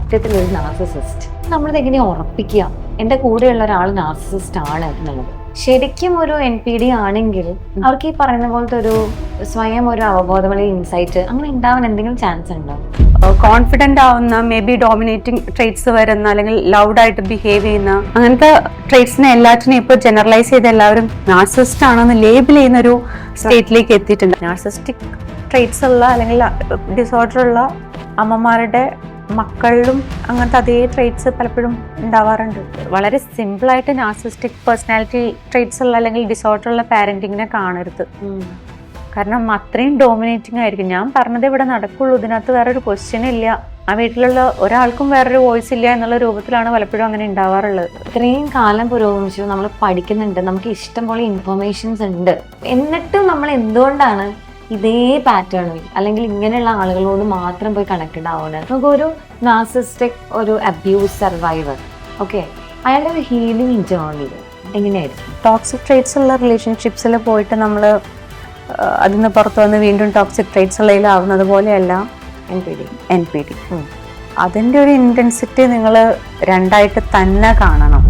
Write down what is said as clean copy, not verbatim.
സത്യത്തിലൊരു narcissist? നമ്മളിത് എങ്ങനെ ഉറപ്പിക്കുക എന്റെ കൂടെയുള്ള ഒരാൾ നാർസിസിസ്റ്റ് ആണ് എന്നുള്ളത്? ശരിക്കും ഒരു NPD ആണെങ്കിൽ അവർക്ക് ഈ പറയുന്ന പോലത്തെ ഒരു സ്വയം ഒരു അവബോധമുള്ള ഇൻസൈറ്റ് അങ്ങനെ ഉണ്ടാവാൻ എന്തെങ്കിലും ചാൻസ് ഉണ്ടോ? കോൺഫിഡന്റ് ആവുന്ന, മേ ബി ഡോമിനേറ്റിംഗ് ട്രേറ്റ്സ് വരുന്ന, അല്ലെങ്കിൽ ലൗഡായിട്ട് ബിഹേവ് ചെയ്യുന്ന അങ്ങനത്തെ ട്രേറ്റ്സിനെ എല്ലാറ്റിനെയും ഇപ്പോൾ ജനറലൈസ് ചെയ്ത് എല്ലാവരും നാർസിസിസ്റ്റ് ആണെന്ന് ലേബിൾ ചെയ്യുന്ന ഒരു സ്റ്റേറ്റിലേക്ക് എത്തിയിട്ടുണ്ട്. നാർസിസ്റ്റിക് ട്രേറ്റ്സ് ഉള്ള അല്ലെങ്കിൽ ഡിസോർഡർ ഉള്ള അമ്മമാരുടെ മക്കളിലും അങ്ങനത്തെ അതേ ട്രേറ്റ്സ് പലപ്പോഴും ഉണ്ടാവാറുണ്ട്. വളരെ സിമ്പിളായിട്ട് നാർസിസ്റ്റിക് പേഴ്സണാലിറ്റി ട്രേറ്റ്സ് ഉള്ള അല്ലെങ്കിൽ ഡിസോർഡർ ഉള്ള പാരന്റിങ്ങിനെ കാണരുത്. കാരണം അത്രയും ഡോമിനേറ്റിംഗ് ആയിരിക്കും. ഞാൻ പറഞ്ഞത് ഇവിടെ നടക്കുള്ളൂ, ഇതിനകത്ത് വേറൊരു ക്വസ്റ്റ്യൻ ഇല്ല, ആ വീട്ടിലുള്ള ഒരാൾക്കും വേറൊരു വോയിസ് ഇല്ല എന്നുള്ള രൂപത്തിലാണ് പലപ്പോഴും അങ്ങനെ ഉണ്ടാവാറുള്ളത്. ഇത്രയും കാലം പുരോഗമിച്ചു, നമ്മൾ പഠിക്കുന്നുണ്ട്, നമുക്ക് ഇഷ്ടം പോലെ ഇൻഫർമേഷൻസ് ഉണ്ട്, എന്നിട്ടും നമ്മൾ എന്തുകൊണ്ടാണ് ഇതേ പാറ്റേണിൽ അല്ലെങ്കിൽ ഇങ്ങനെയുള്ള ആളുകളോട് മാത്രം പോയി കണക്റ്റഡ് ആവുന്നത്? നമുക്കൊരു നാർസിസ്റ്റിക് ഒരു അബ്യൂസ് സർവൈവർ, ഓക്കെ, അയാളുടെ ഒരു ഹീലിംഗ് ജേർണി എങ്ങനെയായിരിക്കും? ടോക്സിക് ട്രേറ്റ്സ് ഉള്ള റിലേഷൻഷിപ്സിൽ പോയിട്ട് നമ്മൾ അതിൽ നിന്ന് പുറത്തു വന്ന് വീണ്ടും ടോക്സിക് ട്രേറ്റ്സ് ഉള്ളതിലാവുന്നത് പോലെയല്ല NPD. അതിൻ്റെ ഒരു ഇൻറ്റൻസിറ്റി നിങ്ങൾ രണ്ടായിട്ട് തന്നെ കാണണം.